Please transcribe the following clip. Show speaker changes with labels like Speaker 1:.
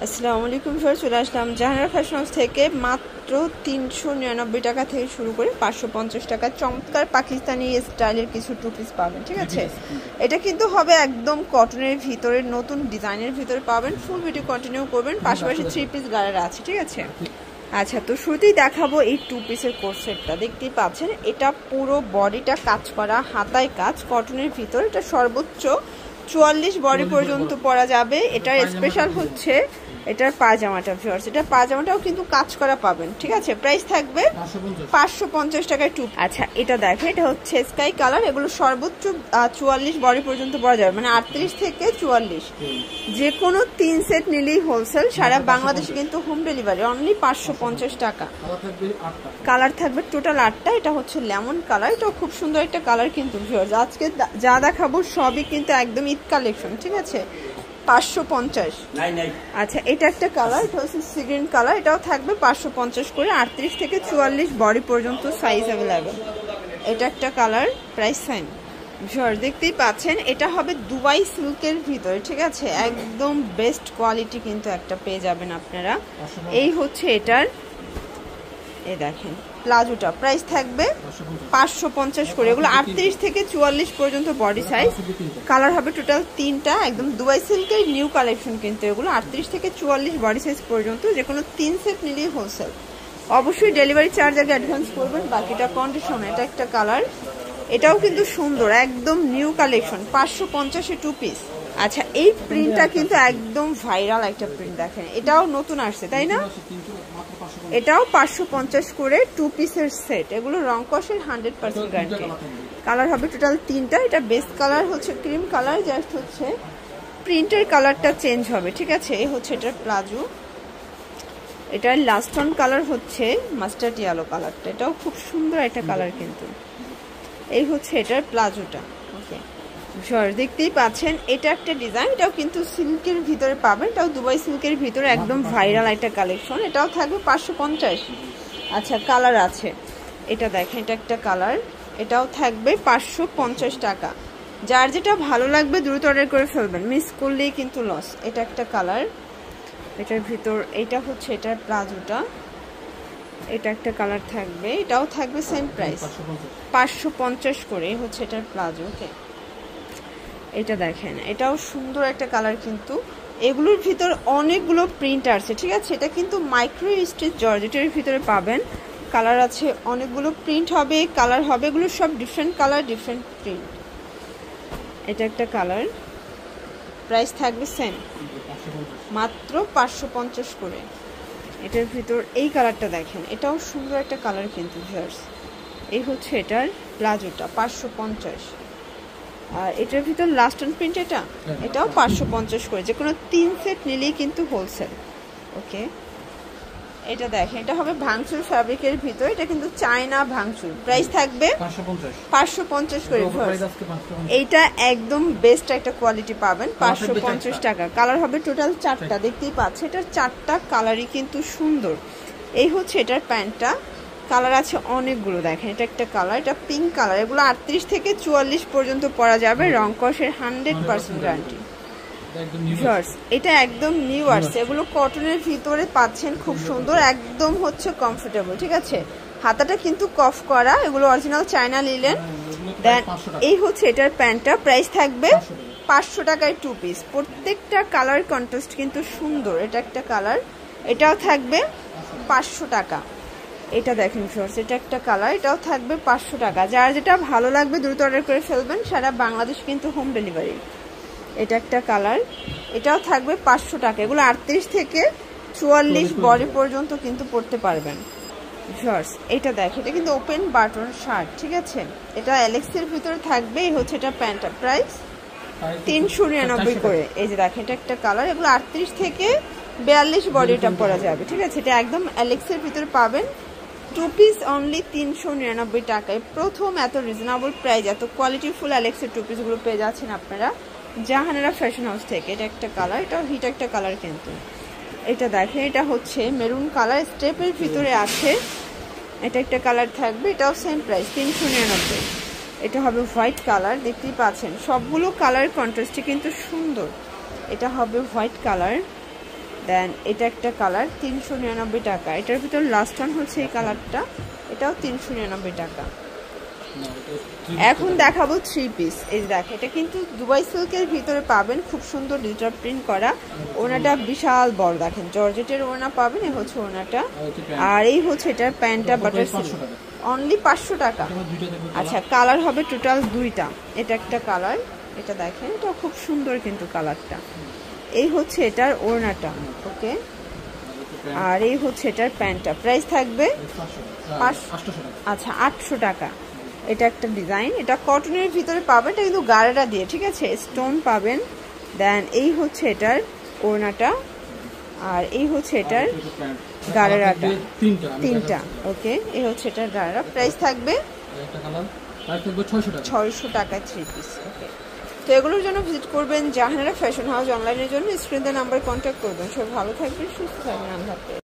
Speaker 1: আসসালামু আলাইকুম স্যার, চলে আসলাম জাহানারা ফ্যাশন হাউস থেকে। মাত্র 399 টাকা থেকে শুরু করে 550 টাকা চমৎকার পাকিস্তানি স্টাইলের কিছু টু পিস পাবেন। ঠিক আছে, এটা কিন্তু হবে একদম কটনের ভিতরে, নতুন ডিজাইনের ভিতরে পাবেন। ফুল ভিডিও কন্টিনিউ করবেন, পাশাপাশি 3 পিস গাড়ারা আছে। ঠিক আছে, আচ্ছা, তো শুরুতেই দেখাবো এই টু পিসের কোট সেটটা। দেখতেই পাচ্ছেন, এটা পুরো বডিটা কাজ করা, হাতায় কাজ, কটনের ভিতর। এটা সর্বোচ্চ 44 বডি পর্যন্ত পরা যাবে। এটার স্পেশাল হচ্ছে এটার পায়জামাটা ভিউয়ার্স, এটা পায়জামাটাও কিন্তু কাজ করা পাবেন। ঠিক আছে, প্রাইস থাকবে 550 টাকায় টু। আচ্ছা, এটা দেখেন, এটা হচ্ছে স্কাই কালার। এগুলো সর্বোচ্চ 44 বডি পর্যন্ত পরা যাবে, মানে 38 থেকে 44। যে কোনো 3 সেট নিলেই হোলসেল, সারা বাংলাদেশে কিন্তু হোম ডেলিভারি, অনলি 550 টাকা। কালার থাকবে টোটাল 8টা। এটা হচ্ছে লেমন কালার, এটাও খুব সুন্দর একটা কালার কিন্তু ভিউয়ার্স। আজকে যা দেখাবো সবই কিন্তু একদম ঈদ কালেকশন। ঠিক আছে, 550। আচ্ছা, এটা একটা কালার, এটা হচ্ছে সি গ্রিন কালার। এটাও থাকবে 550 করে, 38 থেকে 44 বডি পর্যন্ত সাইজ অ্যাভেলেবেল। এটা একটা কালার, প্রাইস সেম। ভিউয়ার্স দেখতেই পাচ্ছেন, এটা হবে দুবাই সিল্কের ভিতরে। ঠিক আছে, একদম বেস্ট কোয়ালিটি কিন্তু একটা পেয়ে যাবেন আপনারা। এই হচ্ছে এটার, এই দেখেন প্লাজোটা, প্রাইস থাকবে 550 করে। এগুলো 38 থেকে 44 পর্যন্ত বডি সাইজ। কালার হবে টোটাল 3টা, একদম দুবাই সিল্কের নিউ কালেকশন কিন্তু এগুলো। 38 থেকে 44 বডি সাইজ পর্যন্ত, যে কোনো 3 সেট নিলেই হোলসেল। অবশ্যই ডেলিভারি চার্জ আগে অ্যাডভান্স করবেন, বাকিটা কন্ডিশন। এটা একটা কালার, এটাও কিন্তু সুন্দর, একদম নিউ কালেকশন, 550 টু পিস। আচ্ছা, এই প্রিন্টটা কিন্তু একদম ভাইরাল একটা প্রিন্ট। দেখেন, এটাও নতুন আসছে, তাই না? এটাও 550 করে টু পিসের সেট। এগুলো রং কষের 100% গ্যারান্টি। কালার হবে টোটাল 3টা। এটা বেস কালার হচ্ছে ক্রিম কালার, জাস্ট হচ্ছে প্রিন্টের কালারটা চেঞ্জ হবে। ঠিক আছে, এই হচ্ছে এটার প্লাজো। এটার লাস্ট অন কালার হচ্ছে মাস্টার্ড ইয়েলো কালারটা, এটাও খুব সুন্দর একটা কালার কিন্তু। এই হচ্ছে এটার প্লাজোটা। ওকে ভিউয়ার্স দেখতেই পাচ্ছেন, এটা একটা ডিজাইন, এটাও কিন্তু সিল্কের ভিতরে পাবেন। এটাও দুবাই সিল্কের ভিতরে একদম ভাইরাল একটা কালেকশন। এটাও থাকবে 550। আচ্ছা, কালার আছে, এটা দেখেন, এটা একটা কালার, এটাও থাকবে 550 টাকা। যার যেটা ভালো লাগবে দ্রুত অর্ডার করে ফেলবেন, মিস করলেই কিন্তু লস। এটা একটা কালার, এটার ভিতর, এটা হচ্ছে এটার প্লাজোটা। এটা একটা কালার থাকবে, এটাও থাকবে সেম প্রাইস 550 করে। হচ্ছে এটার প্লাজো। ওকে, এটা দেখেন, এটাও সুন্দর একটা কালার কিন্তু। এগুলোর ভিতর অনেকগুলো প্রিন্ট আছে। ঠিক আছে, এটা কিন্তু মাইক্রো স্টিচ জর্জেটের ভিতরে পাবেন। কালার আছে, অনেকগুলো প্রিন্ট হবে, কালার হবে, এগুলো সব ডিফারেন্ট কালার, ডিফারেন্ট প্রিন্ট। এটা একটা কালার, প্রাইস থাকবে সেম, মাত্র 550 করে। এটার ভিতর এই কালারটা দেখেন, এটাও সুন্দর একটা কালার কিন্তু ভিউয়ার্স। এই হচ্ছে এটার প্লাজোটা, 550। আর এটার ভিতর লাস্ট অন প্রিন্ট, এটাও 550 করে। যে কোনো 3 সেট নিলেই কিন্তু হোলসেল। ওকে, এটা দেখেন, এটা হবে ভাঙচুর ফ্যাব্রিকের ভিতর। এটা কিন্তু চায়না ভাঙচুর। প্রাইস থাকবে 550 করে। এইটা একদম বেস্ট একটা কোয়ালিটি পাবেন, 550 টাকা। কালার হবে টোটাল 4টা, দেখতেই পাচ্ছেন। এটার 4টা কালারই কিন্তু সুন্দর। এই হচ্ছে এটার প্যান্টটা, কালার আছে অনেকগুলো। দেখেন, এটা একটা কালার, এটা পিঙ্ক কালার। এগুলো 38 থেকে 44 পর্যন্ত পরা যাবে, রং কষের 100% গ্যারান্টি। এটা একদম নিউ আসছে। এগুলো কটনের ভিতরে পাচ্ছেন, খুব সুন্দর, একদম হচ্ছে কমফোর্টেবল। ঠিক আছে, হাতাটা কিন্তু কফ করা, এগুলো অরিজিনাল চায়না লিলেন। দেন এই হচ্ছে এটার প্যান্টটা, প্রাইস থাকবে 500 টাকায় টু পিস। প্রত্যেকটা কালার কন্ট্রাস্ট কিন্তু সুন্দর। এটা একটা কালার, এটাও থাকবে 500 টাকা। এটা দেখেন ফ্রেন্ডস, এটা একটা কালার, এটাও থাকবে 500 টাকা। যার যেটা ভালো লাগবে দ্রুত অর্ডার করে ফেলবেন, সারা বাংলাদেশ কিন্তু হোম ডেলিভারি। এটা একটা কালার, এটাও থাকবে 500 টাকা। এগুলো 38 থেকে 44 বডি পর্যন্ত কিন্তু পরতে পারবেন ভিউয়ার্স। এটা দেখেন, এটা কিন্তু ওপেন বাটন শার্ট। ঠিক আছে, এটা এলেক্সের ভিতরে থাকবে। এই হচ্ছে এটা প্যান্টটা, প্রাইস 399 করে। এই যে দেখেন, এটা একটা কালার। এগুলো 38 থেকে 42 বডিটা পরা যাবে। ঠিক আছে, এটা একদম এলেক্সের ভিতরে পাবেন। টু পিস অনলি 399 টাকায়। প্রথম এত রিজনেবল প্রাইস, এত কোয়ালিটিফুল অ্যালেক্সের টু পিসগুলো পেয়ে যাচ্ছেন আপনারা জাহানারা ফ্যাশন হাউস থেকে। এটা একটা কালার, এটাও হিট একটা কালার কিন্তু। এটা দেখেন, এটা হচ্ছে মেরুন কালার, স্টেপের ভিতরে আছে। এটা একটা কালার থাকবে, এটাও সেম প্রাইস 399। এটা হবে হোয়াইট কালার, দেখতেই পাচ্ছেন সবগুলো কালার কন্ট্রাস্টে কিন্তু সুন্দর। এটা হবে হোয়াইট কালার, দেন এটা একটা কালার 399 টাকা। এটার ভিতর লাস্ট ওয়ান হচ্ছে এই কালারটা, এটাও 399 টাকা। এখন দেখাবো 3 পিস। এই দেখ, এটা কিন্তু দুবাই সিল্কের ভিতরে পাবেন, খুব সুন্দর ডিজিটাল প্রিন্ট করা। ওনাটা বিশাল বড়, দেখেন জর্জেটের ওনা পাবেন। এই হচ্ছে ওনাটা, আর এই হচ্ছে এটার প্যান্টটা বাটার সিল্ক, অনলি 500 টাকা। আচ্ছা, কালার হবে টোটাল 2টা। এটা একটা কালার, এটা দেখেন, এটা খুব সুন্দর কিন্তু কালারটা। এই হচ্ছে এটার ওড়নাটা, ওকে। আর এই হচ্ছে এটার প্যান্টটা, প্রাইস থাকবে আচ্ছা 800 টাকা। এটা একটা ডিজাইন, এটা কটনের ভিতরে পাবেন, এটা কিন্তু গাড়াটা দিয়ে, ঠিক আছে, স্টোন পাবেন। দেন এই হচ্ছে এটার ওড়নাটা, আর এই হচ্ছে এটার গাড়াটা, 3টা, ওকে। এই হচ্ছে এটার গাড়া, প্রাইস থাকবে 600 টাকা 3 পিস, ওকে। তো এগুলোর জন্য ভিজিট করবেন জাহানারা ফ্যাশন হাউস। অনলাইনের জন্য স্ক্রিনে নাম্বার কন্ট্যাক্ট করবেন। সবাই ভালো থাকবেন, সুস্থ থাকবেন, আল্লাহ হাফেজ।